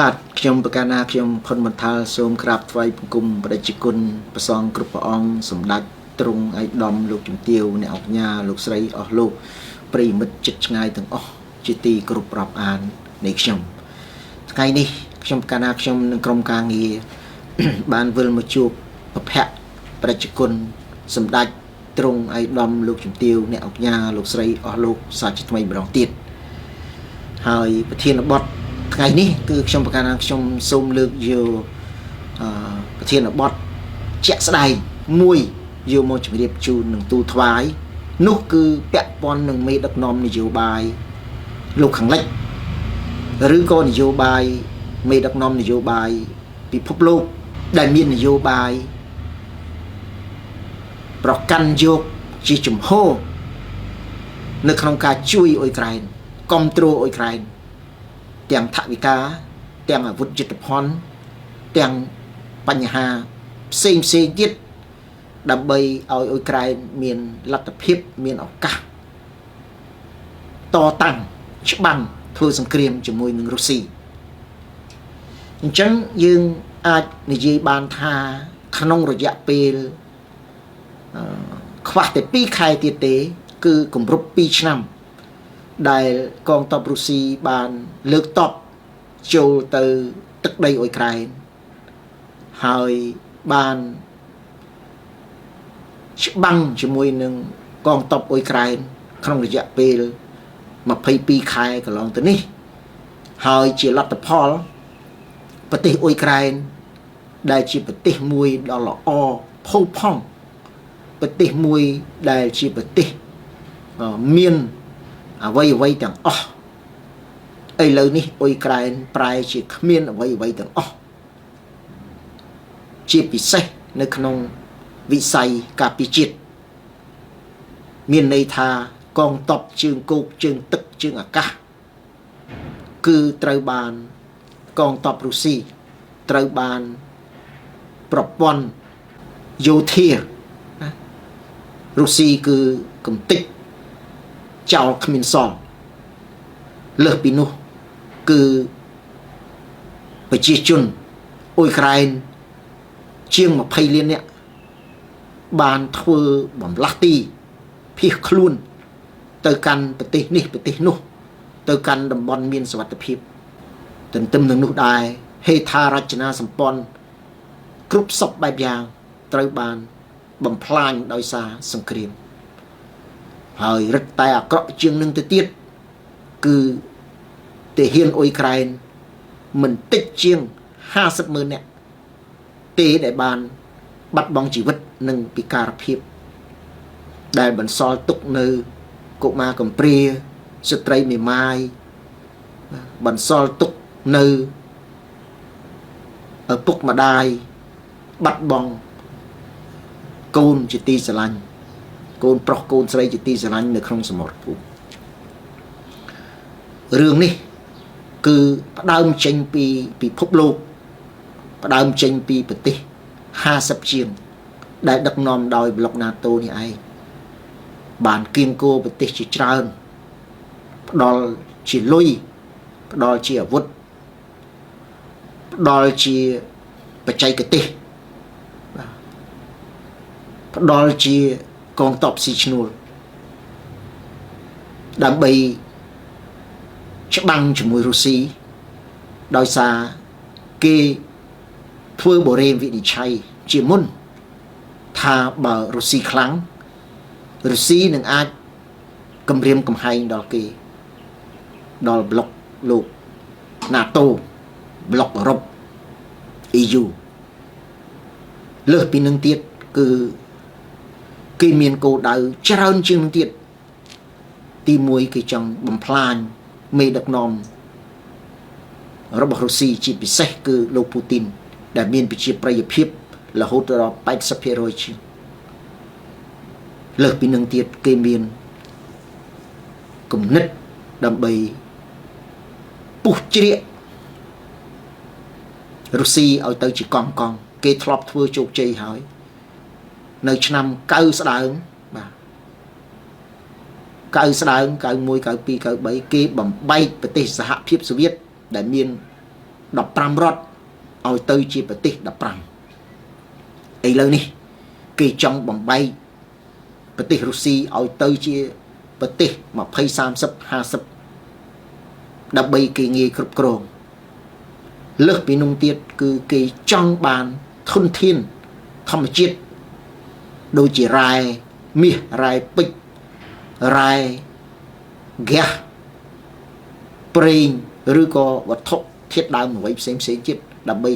បាទខ្ញុំប្រកាសណាខ្ញុំផុនបន្ថល់សូមក្រាបថ្វាយបង្គំព្រះជាគុណព្រះសង្ឃគ្រប់ព្រះអង្គសម្ដេចទ្រង់ឯកឧត្តមលោកជំទាវអ្នកអង្គញាលោកស្រីអស់លោកប្រិយមិត្តចិត្តឆ្ងាយទាំងអស់ជាទីគោរពរាប់អាននៃខ្ញុំថ្ងៃនេះខ្ញុំប្រកាសណាខ្ញុំនិងក្រុមការងារបានវិលមកជួបប្រភពព្រះជាគុណសម្ដេចទ្រង់ឯកឧត្តមលោកជំទាវអ្នកអង្គញាលោកស្រីអស់លោកសាជាថ្មីម្ដងទៀតហើយប្រធានបទថ្ងៃនេះគឺខ្ញុំប្រកាសថាខ្ញុំសូមលើកយកប្រធានបទជាក់ស្ដែងមួយយកមកជម្រាបជូននឹងទូលថ្វាយនោះគឺពាក់ព័ន្ធនឹងមេដឹកនាំនយោបាយលោកខាងលិចឬក៏នយោបាយមេដឹកនាំនយោបាយពិភពលោកដែលមាននយោបាយប្រកាន់យកជាជំហរនៅក្នុងការជួយអ៊ុយក្រែនគ្រប់គ្រងអ៊ុយក្រែនទាំងថវិកាទាំងអាវុធយុទ្ធភ័ណ្ឌទាំងបញ្ហាផ្សេងទៀតដើម្បីឲ្យអ៊ុយក្រែនមានលទ្ធភាពមានឱកាសតតាំងច្បាំងធ្វើសង្គ្រាមជាមួយនឹងរុស្ស៊ីអញ្ចឹងយើងអាចនិយាយបានថាក្នុងរយៈពេលខ្វះតែ2ខែទៀតទេគឺគម្រប់2ឆ្នាំដែលកងទ័ពរុស្ស៊ីបានលើកទ័ពចូលទៅទឹកដីអ៊ុយក្រែនហើយបានច្បាំងជាមួយនឹងកងទ័ពអ៊ុយក្រែនក្នុងរយៈពេល22ខែកន្លងទៅនេះហើយជាលទ្ធផលប្រទេសអ៊ុយក្រែនដែលជាប្រទេសមួយដ៏ល្អផូរផង់ប្រទេសមួយដែលជាប្រទេសមានអ្វីទាំងអស់ឥឡូវនេះអ៊ុយក្រែនប្រែជាគ្មានអ្វីទាំងអស់ជាពិសេសនៅក្នុងវិស័យការពារជាតិមានន័យថាកងទ័ពជើងគោកជើងទឹកជើងអាកាសគឺត្រូវបានកងទ័ពរុស្ស៊ីត្រូវបានប្រព័ន្ធយោធារុស្ស៊ីគឺកំទេចចោលគ្មានសល់លើសពីនោះគឺប្រជាជនអ៊ុយក្រែនជាង20លាននាក់បានធ្វើបំលាស់ទីភៀសខ្លួនទៅកាន់ប្រទេសនេះប្រទេសនោះទៅកាន់តំបន់មានសុវត្ថិភាពទន្ទឹមនឹងនោះដែរហេដ្ឋារចនាសម្ព័ន្ធគ្រប់សពបែបយ៉ាងត្រូវបានបំផ្លាញដោយសារសង្គ្រាមហើយរឹតតែអាក្រក់ជាងនឹងទៅទៀតគឺទាហានអ៊ុយក្រែនមិនតិចជាង50,000 នាក់ទេដែលបានបាត់បង់ជីវិតនិងពិការភាពដែលបន្សល់ទុកនៅកុមារកំព្រាស្ត្រីមេម៉ាយបន្សល់ទុកនៅឪពុកម្ដាយបាត់បង់កូនជាទីស្រឡាញ់កូនប្រុសកូនស្រីជាទីស្រឡាញ់នៅក្នុងសមរភូមិរឿងនេះគឺផ្ដើមចេញពីពិភពលោកផ្ដើមចេញពីប្រទេស50ជាងដែលដឹកនាំដោយប្លុក NATO នេះឯងបានគៀងគោប្រទេសជាច្រើនផ្ដល់ជាលុយផ្ដល់ជាអាវុធផ្ដល់ជាបច្ចេកទេសផ្ដល់ជាកងទ័ពស៊ីឈ្នួលដើម្បីច្បាំងជាមួយរុស្ស៊ីដោយសារគេធ្វើបរិយាវិនិច្ឆ័យជាមុនថាបើរុស្ស៊ីខ្លាំងរុស្ស៊ីនឹងអាចគំរាមកំហែងដល់គេដល់ប្លុកលោក NATO ប្លុកអឺរ៉ុប EU លើសពីនឹងទៀតគឺគេមានគោលដៅច្រើនជាងនឹងទៀតទី1គេចង់បំផ្លាញមេដឹកនាំរបស់រុស្ស៊ីជាពិសេសគឺលោកពូទីនដែលមានប្រជាប្រិយភាពរហូតដល់80%ជាងលើសពីនឹងទៀតគេមានគំនិតដើម្បីពុះជ្រៀករុស្ស៊ីឲ្យទៅជាកង់គេធ្លាប់ធ្វើជោគជ័យហើយនៅឆ្នាំ90ស្ដើងបាទ90ស្ដើង91 92 93គេបំបែកប្រទេសសហភាពសូវៀតដែលមាន 15រដ្ឋឲ្យទៅជាប្រទេស15ឥឡូវនេះគេចង់បំបីប្រទេសរុស្ស៊ីឲ្យទៅជាប្រទេស20 30 50ដើម្បីគេងាយគ្រប់គ្រងលើសពីនោះទៀតគឺគេចង់បានធនធានធម្មជាតិដូចជារ៉ែមាសរ៉ែពេជ្ររ៉ែហ្គាសប្រេងឬក៏វត្ថុធាតុដើមអ្វីផ្សេងទៀតដើម្បី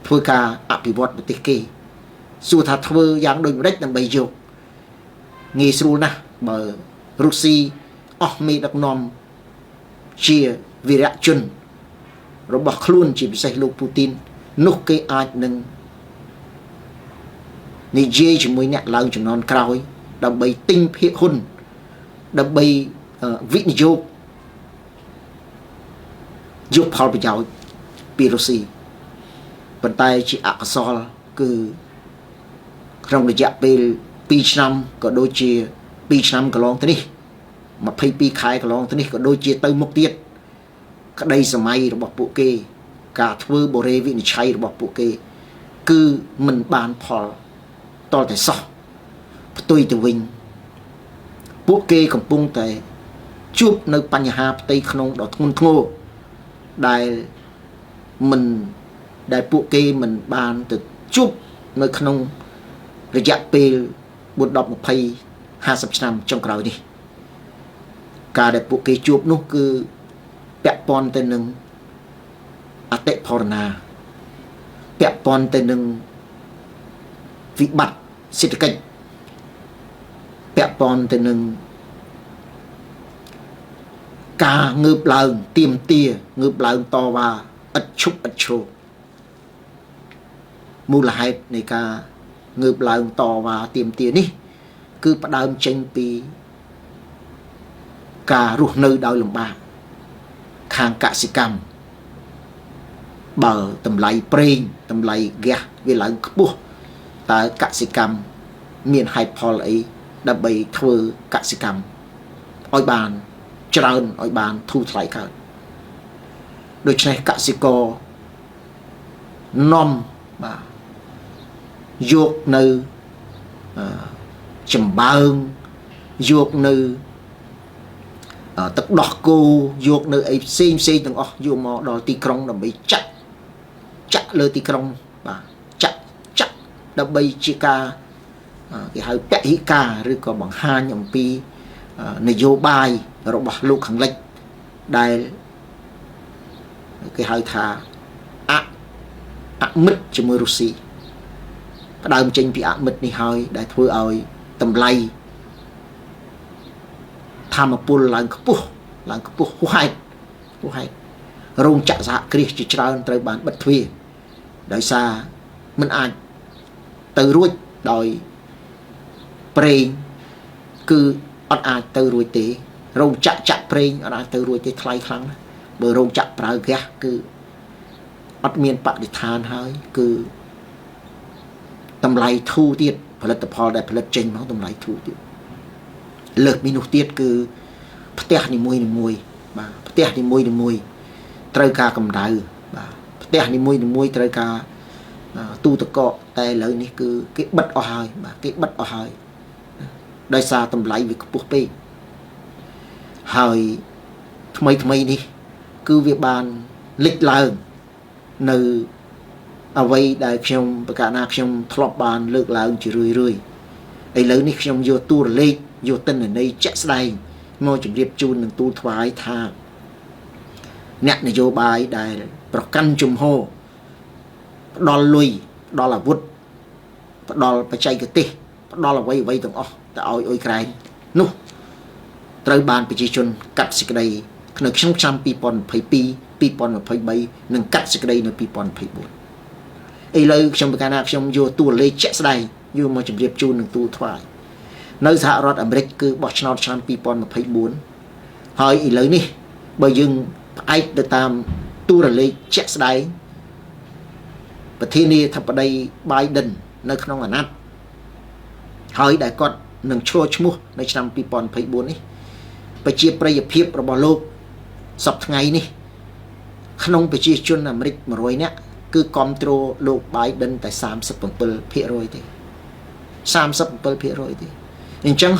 ធ្វើការអភិវឌ្ឍប្រទេសគេសួរថាធ្វើយ៉ាងដូចម្ដេចដើម្បីយកងាយស្រួលណាស់បើរុស្ស៊ីអស់មេដឹកនាំជាវីរៈជនរបស់ខ្លួនជាពិសេសលោកពូទីននោះគេអាចនឹងនិយាយជាមួយអ្នកឡើងចំនួនក្រោយដើម្បីទិញភាគហ៊ុនដើម្បីវិនិយោគយកផលប្រយោជន៍ពីរុស្ស៊ីប៉ុន្តែជាអកុសលគឺក្នុងរយៈពេល2ឆ្នាំក៏ដូចជា2ឆ្នាំកន្លងទៅនេះ22ខែកន្លងទៅនេះក៏ដូចជាទៅមុខទៀតក្តីសម័យរបស់ពួកគេការធ្វើបរិវិនិច្ឆ័យរបស់ពួកគេគឺមិនបានផលតតែសោះផ្ទុយទៅវិញពួកគេកំពុងតែជួបនៅបញ្ហាផ្ទៃក្នុងដ៏ធ្ងន់ធ្ងរដែលពួកគេមិនបានទៅជួបនៅក្នុងរយៈពេល40 20 50ឆ្នាំចុងក្រោយនេះការដែលពួកគេជួបនោះគឺពាក់ព័ន្ធទៅនឹងអតិផរណាពាក់ព័ន្ធទៅនឹងវិបត្តិសេដ្ឋកិច្ចពាក់ព័ន្ធទៅនឹងការងើបឡើងទាមទារងើបឡើងតវ៉ាឥតឈប់ឥតឈរមូលហេតុនៃការងើបឡើងតវ៉ាទាមទារនេះគឺផ្ដើមចេញពីការរស់នៅដោយលំបាកខាងកសិកម្មបើតម្លៃប្រេងតម្លៃហ្គាសវាឡើងខ្ពស់តើកសិកម្មមានហេតុផលអីដើម្បីធ្វើកសិកម្មឲ្យបានច្រើនឲ្យបានធូរថ្លៃកើតដូច្នេះកសិករនាំបាទយកនៅចំបើងយកនៅទឹកដោះគោយកនៅអីផ្សេងទាំងអស់យកមកដល់ទីក្រុងដើម្បីចាក់លើទីក្រុងបាទចាក់ដើម្បីជាការគេហៅពហិការឬក៏បង្ហាញអំពីនយោបាយរបស់លោកខាងលិចដែលគេហៅថាអមិត្តជាមួយរុស្ស៊ីផ្ដើមចេញពីអមិត្តនេះហើយដែលធ្វើឲ្យតម្លៃធម្មពលឡើងខ្ពស់ហួសហេតុរោងចក្រសហគ្រាសជាច្រើនត្រូវបានបិទទ្វារដោយសារមិនអាចទៅរួចដោយប្រេងគឺអត់អាចទៅរួចទេរោងចក្រចាក់ប្រេងអត់អាចទៅរួចទេថ្លៃខ្លាំងណាស់បើរោងចក្រប្រើហ្គាសគឺអត់មានបរិស្ថានហើយគឺតម្លៃធូរទៀតផលិតផលដែលផលិតចេញមកតម្លៃធូរទៀតលើសពីនោះទៀតគឺផ្ទះនីមួយបាទផ្ទះនីមួយត្រូវការកម្ដៅបាទផ្ទះនីមួយត្រូវការទូទឹកកកតែឥឡូវនេះគឺគេបិទអស់ហើយបាទគេបិទអស់ហើយដោយសារតម្លៃវាខ្ពស់ពេកហើយថ្មីនេះគឺវាបានលេចឡើងនៅអ្វីដែលខ្ញុំប្រកាសណាខ្ញុំធ្លាប់បានលើកឡើងជារឿយឥឡូវនេះខ្ញុំយកតួលេខយកទិន្នន័យជាក់ស្ដែងមកជម្រាបជូននឹងទូលថ្វាយថាអ្នកនយោបាយដែលប្រកាន់ជំហរផ្ដល់លុយផ្ដល់អាវុធផ្ដល់បច្ចេកទេសផ្ដល់អ្វីទាំងអស់ទៅឲ្យអ៊ុយក្រែននោះត្រូវបានប្រជាជនកាត់សេចក្តីនៅក្នុងឆ្នាំ2022 2023និងកាត់សេចក្តីនៅ2024ឥឡូវខ្ញុំប្រកាសថាខ្ញុំយកតួលេខជាក់ស្ដែងយកមកជម្រាបជូននឹងទូលថ្វាយនៅសហរដ្ឋអាមេរិកគឺបោះឆ្នោតឆ្នាំ2024ហើយឥឡូវនេះបើយើងផ្អែកទៅតាមតួលេខជាក់ស្ដែងប្រធានាធិបតី Biden នៅក្នុងអាណត្តិហើយដែលគាត់នឹងឈរឈ្មោះនៅឆ្នាំ2024នេះប្រជាប្រិយភាពរបស់លោកសប្តាហ៍ថ្ងៃនេះ ក្នុងប្រជាជនអាមេរិក100នាក់គឺគ្រប់គ្រងលោក Biden តែ 37% ទេ 37% ទេអញ្ចឹង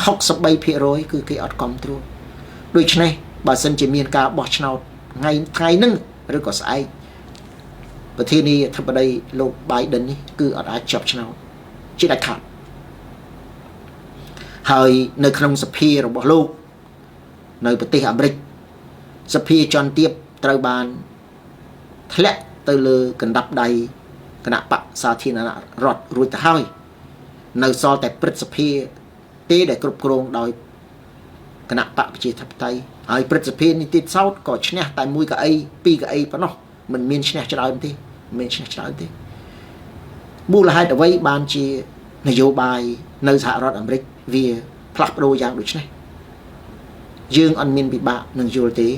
63% គឺគេអត់គ្រប់គ្រងដូច្នេះបើសិនជាមានការបោះឆ្នោតថ្ងៃហ្នឹងឬក៏ស្អែកប្រធានាធិបតីលោក Biden នេះគឺអត់អាចជាប់ឆ្នោតជាដាច់ខាតហើយនៅក្នុងសភារបស់លោកនៅប្រទេសអាមេរិកសភាជាន់ទាបត្រូវបានធ្លាក់ទៅលើកណ្ដាប់ដៃគណៈបកសាធារណរដ្ឋរួចទៅហើយនៅសល់តែព្រឹទ្ធសភាទេដែលគ្រប់គ្រងដោយគណៈបកប្រជាធិបតេយ្យហើយព្រឹទ្ធសភានេះទៀតសោតក៏ឈ្នះតែ1 កៅអី 2 កៅអីប៉ុណ្ណោះមិនមានឈ្នះច្រើនទេមិនមានឈ្នះច្រើនទេមូលហេតុអ្វីបានជានយោបាយនៅសហរដ្ឋអាមេរិកវាផ្លាស់ប្ដូរយ៉ាងដូចនេះយើងអត់មានពិបាកនឹងយល់ទេ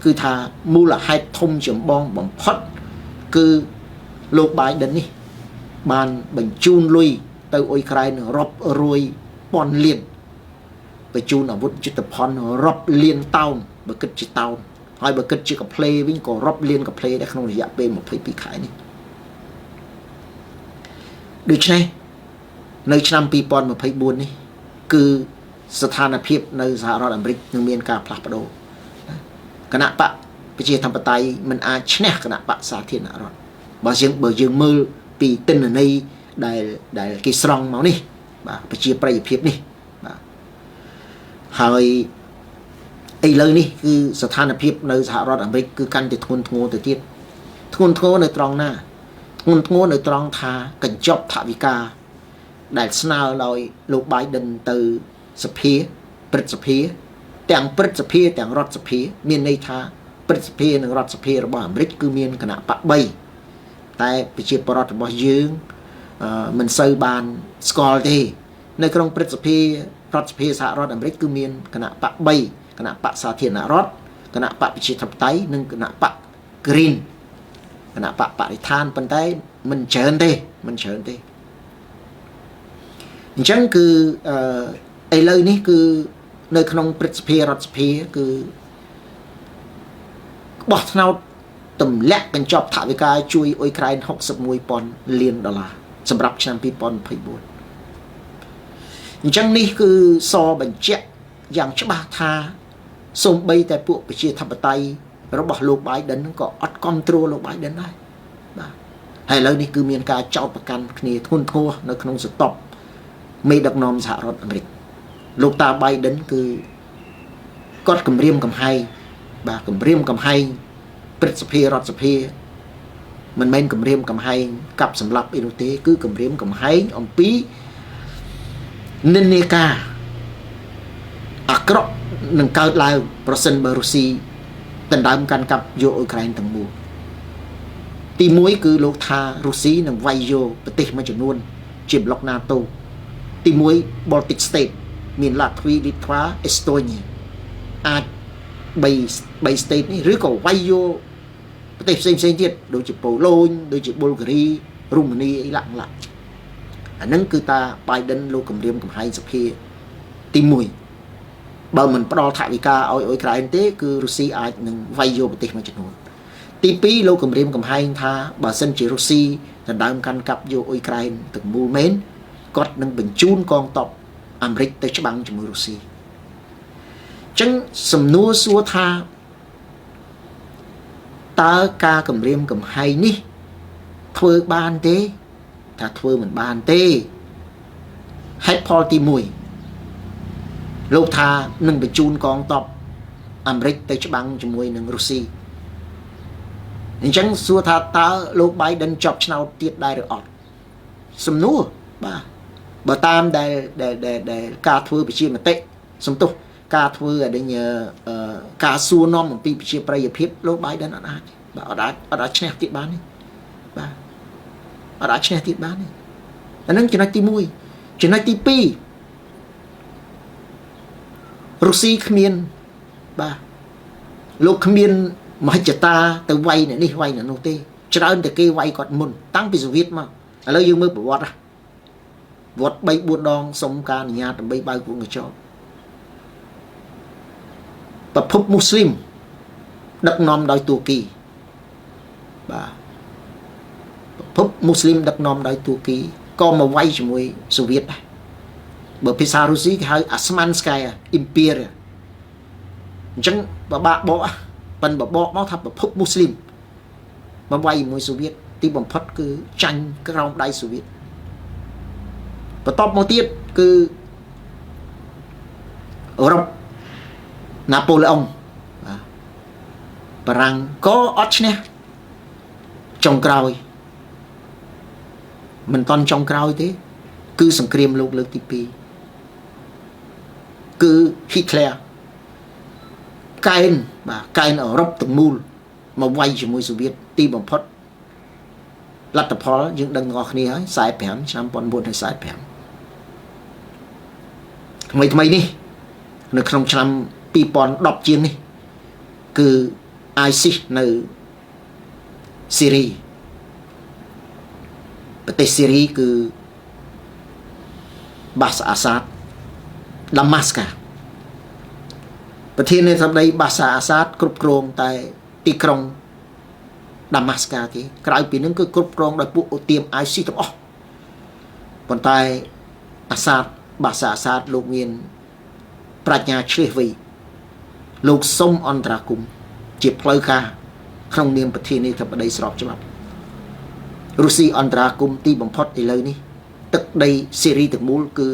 គឺថាមូលហេតុធំចម្បងបំផុតគឺលោក Biden នេះបានបញ្ជូនលុយទៅអ៊ុយក្រែនរាប់រយពាន់លានបញ្ជូនអាវុធយុទ្ធភណ្ឌរាប់លានតោនបើគិតជាតោនហើយបើគិតជាកាផ្លេវិញក៏រាប់លានកាផ្លេដែរក្នុងរយៈពេល22ខែនេះដូច្នេះនៅឆ្នាំ2024នេះគឺស្ថានភាពនៅសហរដ្ឋអាមេរិកនឹងមានការផ្លាស់ប្ដូរគណៈបកប្រជាធិបតេយ្យមិនអាចឈ្នះគណៈបកសាធារណរដ្ឋបើយើងមើលពីទិន្នន័យដែលគេស្រង់មកនេះបាទប្រជាប្រិយភាពនេះបាទហើយឥឡូវនេះគឺស្ថានភាពនៅសហរដ្ឋអាមេរិកគឺកាន់តែធ្ងន់ធ្ងរទៅទៀតធ្ងន់ធ្ងរនៅត្រង់ណាធ្ងន់ធ្ងរនៅត្រង់ថាកញ្ចប់ថវិកាដែលស្នើដោយលោក Biden ទៅសភាព្រឹទ្ធសភាទាំងព្រឹទ្ធសភាទាំងរដ្ឋសភាមានន័យថាព្រឹទ្ធសភានិងរដ្ឋសភារបស់អាមេរិកគឺមានគណៈបក3តែប្រជាពលរដ្ឋរបស់យើងមិនសូវបានស្គាល់ទេនៅក្នុងព្រឹទ្ធសភារដ្ឋសភាសហរដ្ឋអាមេរិកគឺមានគណៈបក3គណៈបកសាធារណរដ្ឋគណៈបកប្រជាធិបតេយ្យនិងគណៈបក Green គណៈបកបរិស្ថានប៉ុន្តែមិនច្រើនទេអញ្ចឹងគឺឥឡូវនេះគឺនៅក្នុងព្រឹទ្ធសភារដ្ឋសភាគឺបោះឆ្នោតទម្លាក់កញ្ចប់ថវិកាជួយអ៊ុយក្រែន$61,000 លានសម្រាប់ឆ្នាំ2024អញ្ចឹងនេះគឺសបញ្ជាក់យ៉ាងច្បាស់ថាសូម្បីតែពួកប្រជាធិបតេយ្យរបស់លោក Biden ក៏អត់គ្រប់គ្រងលោក Biden ដែរបាទហើយឥឡូវនេះគឺមានការចោទប្រកាន់គ្នាធ្ងន់ធ្ងរនៅក្នុងសន្ទប់មេដឹកនាំសហរដ្ឋអាមេរិកលោកតា Biden គឺគាត់គម្រាមកំហែងបាទគម្រាមកំហែងព្រឹទ្ធសភារដ្ឋសភាមិនមែនគម្រាមកំហែងកាប់សម្លាប់អីនោះទេគឺគម្រាមកំហែងអំពីនិន្នាការអាក្រក់នឹងកើតឡើងប្រសិនបើរុស្ស៊ីដណ្ដើមកាន់កាប់យកអ៊ុយក្រែនទាំងមូលទី1គឺលោកថារុស្ស៊ីនឹងវាយយកប្រទេសមួយចំនួនជាប្លុក NATO ទី1 Baltic State មានឡាត្វីលីត្វាអេស្តូញអាច3 state នេះឬក៏វាយយកប្រទេសផ្សេងទៀតដូចជាប៉ូឡូញដូចជាប៊ុលហ្គារីរូម៉ានីអីឡាក់អាហ្នឹងគឺតា Biden លោកគម្រាមកំហែងសភាទី1បើមិនផ្ដល់ថវិកាឲ្យអ៊ុយក្រែនទេគឺរុស្ស៊ីអាចនឹងវាយយកប្រទេសមួយចំនួនទី2លោកគម្រាមកំហែងថាបើសិនជារុស្ស៊ីដណ្ដើមកាន់កាប់យកអ៊ុយក្រែនទាំងមូលមែនគាត់នឹងបញ្ជូនកងទ័ពអាមេរិកទៅច្បាំងជាមួយរុស្ស៊ីចឹងសំណួរសួរថាតើការគម្រាមកំហែងនេះធ្វើបានទេថាធ្វើមិនបានទេហេតុផលទី1លោកថានឹងបញ្ជូនកងទ័ពអាមេរិកទៅច្បាំងជាមួយនឹងរុស្ស៊ីអញ្ចឹងសួរថាតើលោក Biden ជាប់ឆ្នោតទៀតដែរឬអត់សំណួរបាទបើតាមដែលការធ្វើប្រជាមតិសំទោសការធ្វើការសួរនាំអំពីប្រជាប្រិយភាពលោក Biden អត់អាចបាទអត់អាចឈ្នះទៀតបានទេបាទអត់អាចឈ្នះទៀតបានទេអានឹងចំណុចទី1ចំណុចទី2រុស្ស៊ីគ្មានបាទលោកគ្មានមហិច្ឆតាទៅវាយអ្នកនេះវាយអ្នកនោះទេច្រើនតែគេវាយគាត់មុនតាំងពីសូវៀតមកឥឡូវយើងមើលប្រវត្តិវត្ត 3-4 ដងសុំការអនុញ្ញាតដើម្បីបើកវងកញ្ចក់ប្រភពមូស្លីមដឹកនាំដោយទួរគី បាទភពមូស្លីមដឹកនាំដោយទូគីក៏មកវាយជាមួយសូវៀតដែរបើភាសារុស្ស៊ីគេហៅអាស្មានស្កាយអ៊ីមពីរអញ្ចឹងបបាក់បកប៉ិនបបកមកថាប្រភពមូស្លីមមកវាយជាមួយសូវៀតទីបំផុតគឺចាញ់ក្រោមដៃសូវៀតបន្ទាប់មកទៀតគឺអឺរ៉ុបណាប៉ូឡេអុងបារាំងក៏អត់ឈ្នះចុងក្រោយមិនតន់ចុងក្រោយទេគឺសង្គ្រាមលោកលើកទី2គឺហ៊ីតលែរកែនបាទកែនអឺរ៉ុបទាំងមូលមកវាយជាមួយសូវៀតទីបំផុតលទ្ធផលយើងដឹងទាំងអស់គ្នាហើយ45ឆ្នាំ1945ថ្មីនេះនៅក្នុងឆ្នាំ2010ជាងនេះគឺ ISIS នៅស៊ីរីប្រទេសស៊ីរីគឺបាសអាសាតដាម៉ាស់កាប្រធានាធិបតីបាសាអាសាតគ្រប់គ្រងតែទីក្រុងដាម៉ាស់កាទេក្រៅពីនឹងគឺគ្រប់គ្រងដោយពួកអូទៀម ISIS ទាំងអស់ប៉ុន្តែអាសាតបាសាអាសាតលោកមានប្រាជ្ញាឆ្លៀសវៃលោកសុំអន្តរាគមន៍ជាផ្លូវការក្នុងនាមប្រធានាធិបតីស្របច្បាប់រុស្ស៊ីអន្តរាគមន៍ទីបំផុតឥឡូវនេះទឹកដីស៊ីរីទាំងមូលគឺ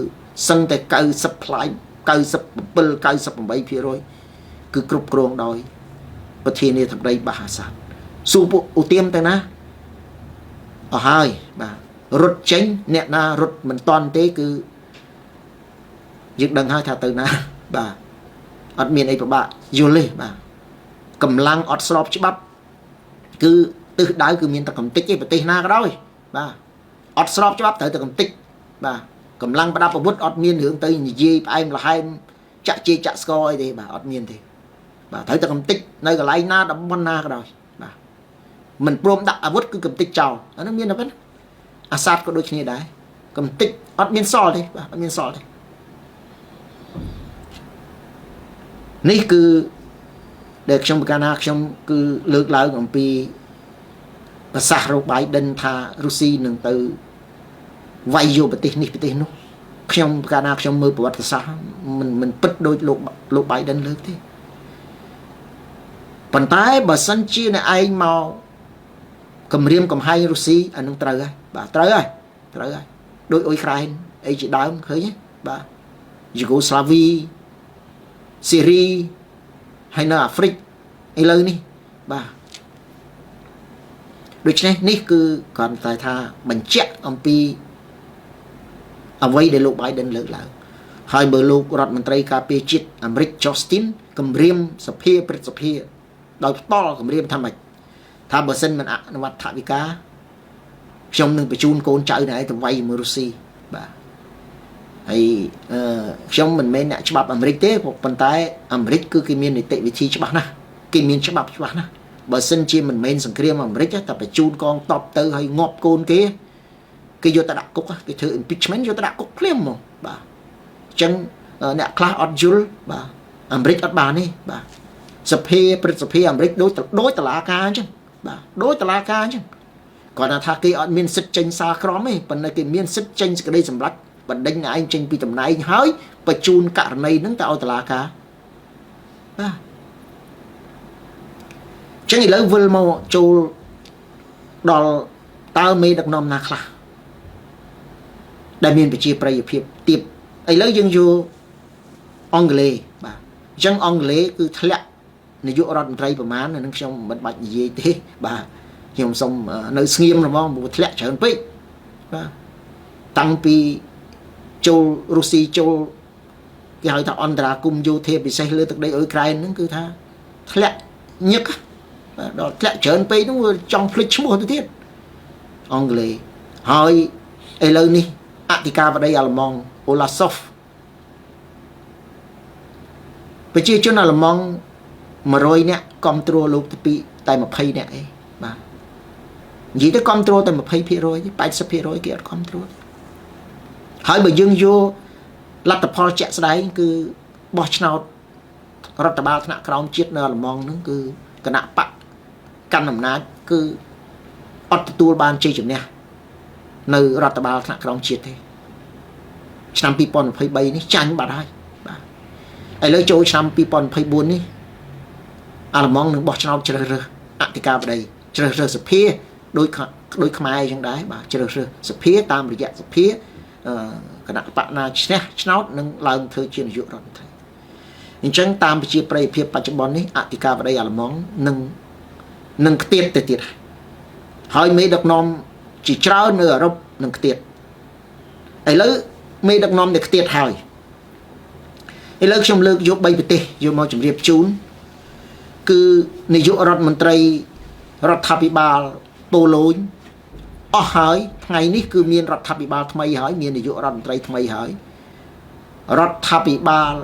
សឹងតែ90ផ្លាយ97 98% គឺគ្រប់គ្រងដោយប្រធានាធិបតីបាហាសាតសួរពួកអូទៀមទៅណាអស់ហើយបាទរត់ចេញអ្នកណារត់មិនតាន់ទេគឺយើងដឹងហើយថាទៅណាបាទអត់មានអីពិបាកយល់ទេបាទកម្លាំងអត់ស្របច្បាប់គឺទិសដៅគឺមានតែកំតិចទេប្រទេសណាក៏ដោយបាទអត់ស្របច្បាប់ត្រូវតែកំតិចបាទកម្លាំងប្រដាប់អាវុធអត់មានរឿងទៅនិយាយផ្អែមល្ហែមចាក់ជេរចាក់ស្គរអីទេបាទអត់មានទេបាទត្រូវតែកំតិចនៅកន្លែងណាតំបន់ណាក៏ដោយបាទមិនព្រមដាក់អាវុធគឺកំតិចចោលអានោះមានតែប៉ុណ្ណាអាសាតក៏ដូចគ្នាដែរកំតិចអត់មានសល់ទេបាទអត់មានសល់ទេនេះគឺដែលខ្ញុំប្រកាសថាខ្ញុំគឺលើកឡើងអំពីប្រសាសន៍របស់ Biden ថារុស្ស៊ីនឹងទៅវាយយកប្រទេសនេះប្រទេសនោះខ្ញុំប្រកាសថាខ្ញុំមើលប្រវត្តិសាស្ត្រមិនពិតដូចលោក Biden លើកទេប៉ុន្តែបើសិនជាអ្នកឯងមកគម្រាមកំហែងរុស្ស៊ីអានឹងត្រូវហើយបាទត្រូវហើយដូចអ៊ុយក្រែនអីជាដើមឃើញទេបាទយូហ្គោស្លាវីស៊ីរីហើយនៅអាហ្វ្រិកឥឡូវនេះបាទដូច្នេះនេះគឺគ្រាន់តែថាបញ្ជាក់អំពីអ្វីដែលលោក Biden លើកឡើងហើយបើលោករដ្ឋមន្ត្រីការពារជាតិអាមេរិក Justin គម្រាមសភាព្រឹទ្ធសភាដោយផ្ទាល់គម្រាមថាម៉េចថាបើសិនមិនអនុវត្តថវិកាខ្ញុំនឹងបញ្ជូនកូនចៅណែទៅវាយជាមួយរុស្ស៊ីបាទហើយខ្ញុំមិនមែនអ្នកច្បាប់អាមេរិកទេប៉ុន្តែអាមេរិកគឺគេមាននីតិវិធីច្បាស់ណាស់គេមានច្បាប់ច្បាស់ណាស់បើសិនជាមិនមែនសង្គ្រាមអាមេរិកតែបញ្ជូនកងទ័ពទៅហើយងាប់កូនគេយកទៅដាក់គុកគេធ្វើ impeachment យកទៅដាក់គុកភ្លាមហ្មងបាទអញ្ចឹងអ្នកខ្លះអត់យល់បាទអាមេរិកអត់បានទេបាទសភាព្រឹទ្ធសភាអាមេរិកដូចតុលាការអញ្ចឹងបាទដូចតុលាការអញ្ចឹងគាត់ថាគេអត់មានសិទ្ធិចេញសារក្រមទេប៉ុន្តែគេមានសិទ្ធិចេញសេចក្តីសម្រេចបណ្ដេញឯងចេញពីតំណែងហើយបញ្ជូនករណីហ្នឹងទៅឲ្យតុលាការបាទចឹងឥឡូវវិលមកចូលដល់តើមេដឹកនាំណាខ្លះដែលមានប្រជាប្រិយភាពទាបឥឡូវយើងយកអង់គ្លេសបាទអញ្ចឹងអង់គ្លេសគឺធ្លាក់នាយករដ្ឋមន្ត្រីប្រមាណនឹងខ្ញុំមិនបាច់និយាយទេបាទខ្ញុំសុំនៅស្ងៀមហ្មងព្រោះធ្លាក់ច្រើនពេកបាទតាំងពីចូលរុស្ស៊ីចូលគេហៅថាអន្តរាគមន៍យោធាពិសេសលើទឹកដីអ៊ុយក្រែនហ្នឹងគឺថាធ្លាក់ញឹកដល់ធ្លាក់ច្រើនពេកហ្នឹងចង់ភ្លេចឈ្មោះទៅទៀតអង់គ្លេសហើយឥឡូវនេះអធិការបតីអាល្លឺម៉ង់អូឡាសូហ្វប្រជាជនអាល្លឺម៉ង់100នាក់គ្រប់គ្រងលោកទី2តែ20នាក់ឯងបាទនិយាយទៅគ្រប់គ្រងតែ 20% ទេ 80% គេអត់គ្រប់គ្រងហើយបើយើងយកលទ្ធផលជាក់ស្ដែងគឺបោះឆ្នោតរដ្ឋបាលថ្នាក់ក្រោមជាតិនៅអាល្លឺម៉ង់ហ្នឹងគឺគណៈបកកាន់អំណាចគឺ អត់ទទួលបានជ័យជំនះនៅរដ្ឋបាលថ្នាក់ក្រោមជាតិទេឆ្នាំ2023នេះចាញ់បាត់ហើយបាទឥឡូវចូលឆ្នាំ2024នេះអាល្លឺម៉ង់នឹងបោះឆ្នោតជ្រើសរើសអធិការបតីជ្រើសរើសសភាដោយខ្មែរអញ្ចឹងដែរបាទជ្រើសរើសសភាតាមរយៈសភាគណៈបកណាឈ្នះឆ្នោតនឹងឡើងធ្វើជានាយករដ្ឋមន្ត្រីអញ្ចឹងតាមប្រជាប្រិយភាពបច្ចុប្បន្ននេះអធិការបតីអាល្លឺម៉ង់នឹងខ្ទៀតទៅទៀតហើយមេដឹកនាំជាច្រើននៅអឺរ៉ុបនឹងខ្ទៀតឥឡូវមេដឹកនាំដែលខ្ទៀតហើយឥឡូវខ្ញុំលើកយក3ប្រទេសយកមកជម្រាបជូនគឺនាយករដ្ឋមន្ត្រីរដ្ឋាភិបាលប៉ូឡូញអស់ហើយថ្ងៃនេះគឺមានរដ្ឋាភិបាលថ្មីហើយមាននាយករដ្ឋមន្ត្រីថ្មីហើយរដ្ឋាភិបាល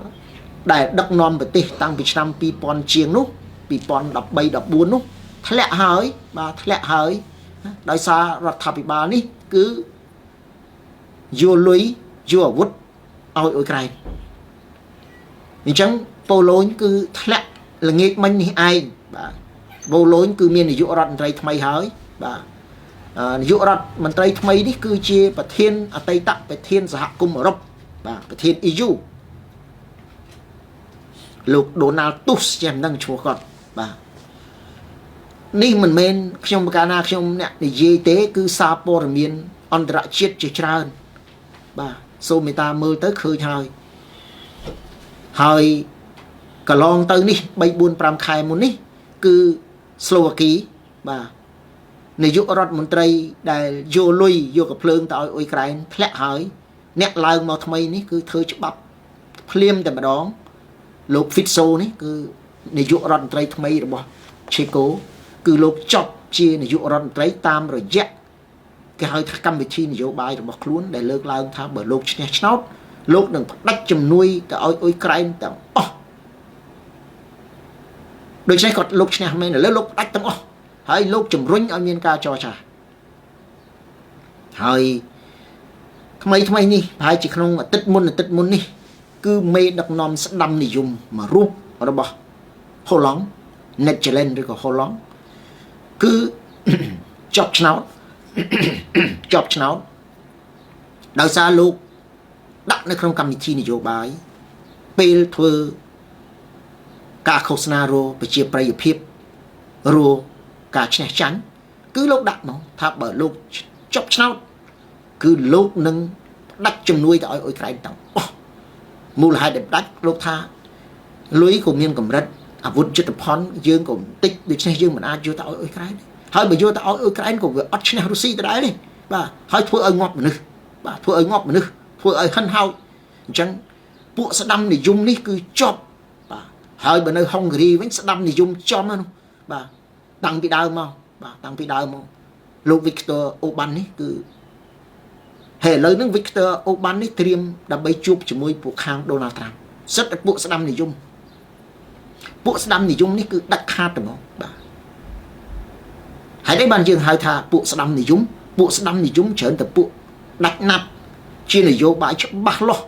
ដែលដឹកនាំប្រទេសតាំងពីឆ្នាំ2000ជាងនោះ2013 14នោះធ្លាក់ហើយបាទធ្លាក់ហើយដោយសាររដ្ឋាភិបាលនេះគឺយកលុយយកអាវុធឲ្យអ៊ុយក្រែនអញ្ចឹងប៉ូឡូញគឺធ្លាក់ល្ងាចមិញនេះឯងបាទប៉ូឡូញគឺមាននាយករដ្ឋមន្ត្រីថ្មីហើយបាទនាយករដ្ឋមន្ត្រីថ្មីនេះគឺជាប្រធានអតីតប្រធានសហគមន៍អឺរ៉ុបបាទប្រធាន EU លោក Donald Tusk ចាំនឹងឈ្មោះគាត់បាទនេះមិនមែនខ្ញុំកាលណាខ្ញុំអ្នកនិយាយទេគឺសារព័ត៌មានអន្តរជាតិជាច្រើនបាទសូមមេត្តាមើលទៅឃើញហើយកន្លងទៅនេះ3 4 5ខែមុននេះគឺស្លូវ៉ាគីបាទនាយករដ្ឋមន្ត្រីដែលយកលុយយកកំភ្លើងទៅឲ្យអ៊ុយក្រែនធ្លាក់ហើយអ្នកឡើងមកថ្មីនេះគឺធ្វើច្បាប់ភ្លាមតែម្ដងលោក Fico នេះគឺនាយករដ្ឋមន្ត្រីថ្មីរបស់ឆេកូគឺលោកចប់ជានាយករដ្ឋមន្ត្រីតាមរយៈគេហៅថាកម្មវិធីនយោបាយរបស់ខ្លួនដែលលើកឡើងថាបើលោកឈ្នះឆ្នោតលោកនឹងផ្ដាច់ជំនួយទៅឲ្យអ៊ុយក្រែនទាំងអស់ដូច្នេះគាត់លោកឈ្នះមែនឥឡូវលោកផ្ដាច់ទាំងអស់ហើយលោកជំរុញឲ្យមានការចរចាហើយថ្មីនេះប្រហែលជាក្នុងអាទិត្យមុននេះគឺមេដឹកនាំស្ដាំនិយមមួយរូបរបស់ហូឡង់នេតជែនឬក៏ហូឡង់គឺចប់ឆ្នោតដោយសារលោកដាក់នៅក្នុងកម្មវិធីនយោបាយពេលធ្វើការឃោសនារប្រជាប្រិយភាពរការឈ្នះចាញ់គឺលោកដាក់មកថាបើលោកចប់ឆ្នោតគឺលោកនឹងដាច់ជំនួយទៅឲ្យអ៊ុយក្រែនទាំងអស់មូលហេតុដែលដាច់លោកថាលុយក៏មានកម្រិតអាវុធយុទ្ធភណ្ឌយើងក៏តិចដូច្នេះយើងមិនអាចយកទៅឲ្យអ៊ុយក្រែនហើយបើយកទៅឲ្យអ៊ុយក្រែនក៏វាអត់ឈ្នះរុស្ស៊ីដដែលទេបាទហើយធ្វើឲ្យងាប់មនុស្សបាទធ្វើឲ្យហិនហោចអញ្ចឹងពួកស្ដាំនិយមនេះគឺជាប់បាទហើយបើនៅហុងហ្គ្រីវិញស្ដាំនិយមចំហ្នឹងបាទតាំងពីដើមមកលោក Viktor Orban នេះគឺហើយឥឡូវហ្នឹង Viktor Orban នេះត្រៀមដើម្បីជួបជាមួយពួកខាង Donald Trump សិតតែពួកស្ដាំនិយមនេះគឺដាច់ខាតហ្មងបាទហើយនេះបានយើងហៅថាពួកស្ដាំនិយមច្រើនតែពួកដាច់ណាត់ជានយោបាយច្បាស់លាស់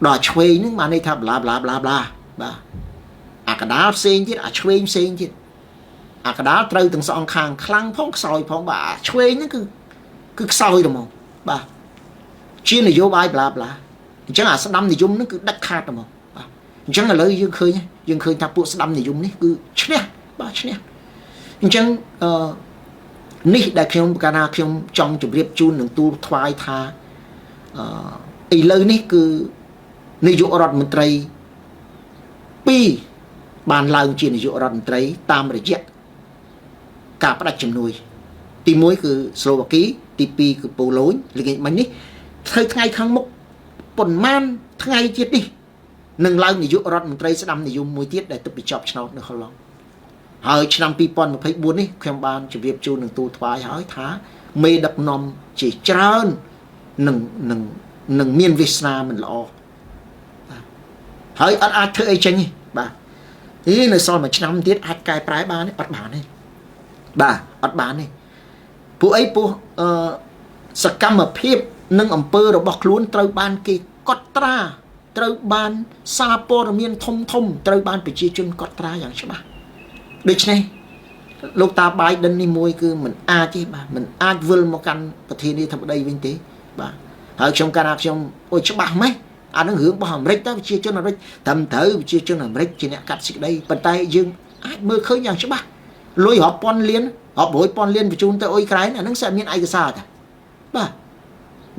ដល់ឆ្វេងហ្នឹងបានន័យថា bla bla bla bla បាទអាកដាលផ្សេងទៀតអាឆ្វេងផ្សេងទៀតអាកដាលត្រូវទាំងសងខាងខ្លាំងផងខ្សោយផងបាទអាឆ្វេងហ្នឹងគឺខ្សោយហ្មងបាទជានយោបាយ bla bla អញ្ចឹងអាស្ដាំនិយមហ្នឹងគឺដាច់ខាតហ្មងបាទអញ្ចឹងឥឡូវយើងឃើញថាពួកស្ដាំនិយមនេះគឺឈ្នះបាទឈ្នះអញ្ចឹងនេះដែលខ្ញុំកាលណាខ្ញុំចង់ជម្រាបជូននឹងទូលថ្វាយថាឥឡូវនេះគឺនាយករដ្ឋមន្ត្រី2បានឡើងជានាយករដ្ឋមន្ត្រីតាមរយៈការផ្ដាច់ជំនួយទី1គឺស្លូវ៉ាគីទី2គឺប៉ូឡូញល្ងាចមិញនេះធ្វើថ្ងៃខាងមុខប៉ុន្មានថ្ងៃទៀតនេះនឹងឡើងនាយករដ្ឋមន្ត្រីស្ដាំនិយមមួយទៀតដែលទៅពីចប់ឆ្នោតនៅហូឡង់ហើយឆ្នាំ2024នេះខ្ញុំបានជម្រាបជូននឹងទូលថ្វាយហើយថាមេដឹកនាំជាច្រើននឹងមានវាសនាមិនល្អហើយអត់អាចធ្វើអីចេញទេបាទនេះនៅសល់មួយឆ្នាំទៀតអាចកែប្រែបានទេអត់បានទេបាទអត់បានទេពួកអីពោះសកម្មភាពនិងអំពើរបស់ខ្លួនត្រូវបានគេកត់ត្រាត្រូវបានសារព័ត៌មានធំត្រូវបានប្រជាជនកត់ត្រាយ៉ាងច្បាស់ដូច្នេះ លោកតាបាយដិននេះមួយគឺមិនអាចទេបាទមិនអាចវិលមកកាន់ប្រធានាធិបតីវិញទេបាទហើយខ្ញុំកាលណាខ្ញុំអូយច្បាស់ម៉េះអានឹងរឿងរបស់អាមេរិកទៅប្រជាជនអាមេរិកត្រឹមត្រូវប្រជាជនអាមេរិកជាអ្នកកាត់សេចក្តីប៉ុន្តែយើងអាចមើលឃើញយ៉ាងច្បាស់លុយរាប់ពាន់លានរាប់រយពាន់លានបញ្ជូនទៅអ៊ុយក្រែនអានឹងsẽមានឯកសារតាបាទ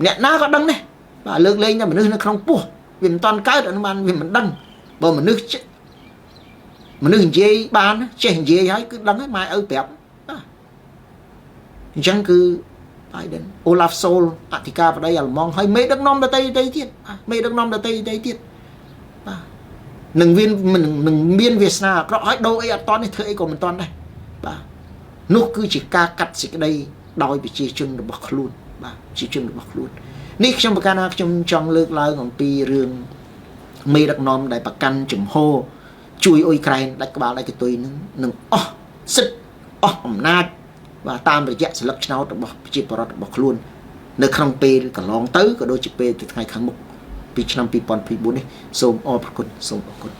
អ្នកណាក៏ដឹងដែរបាទលើកលែងតែមនុស្សនៅក្នុងពោះវាមិនតាន់កើតអានឹងបានវាមិនដឹងបើមនុស្សនិយាយបានចេះនិយាយហើយគឺដឹងហើយម៉ែឪប្រាប់អញ្ចឹងគឺ Biden Olaf Scholz អធិការបតីអាល្លឺម៉ង់ហើយមេដឹកនាំដទៃទៀតមេដឹកនាំដទៃទៀតបាទនឹងមានវាសនាអាក្រក់ហើយដូរអីអត់តន់នេះធ្វើអីក៏មិនតន់ដែរបាទនោះគឺជាការកាត់សេចក្តីដោយប្រជាជនរបស់ខ្លួនបាទប្រជាជនរបស់ខ្លួននេះខ្ញុំប្រកាសថាខ្ញុំចង់លើកឡើងអំពីរឿងមេដឹកនាំដែលប្រកាន់ជំហរជួយអ៊ុយក្រែនដាច់ក្បាលដាច់កន្ទុយនឹងអស់សិទ្ធិអស់អំណាចបាទតាមរយៈសិលឹកឆ្នោតរបស់ប្រជាពលរដ្ឋរបស់ខ្លួននៅក្នុងពេលកន្លងទៅក៏ដូចជាពេលថ្ងៃខាងមុខពីឆ្នាំ2024នេះសូមអរគុណសូមអរគុណ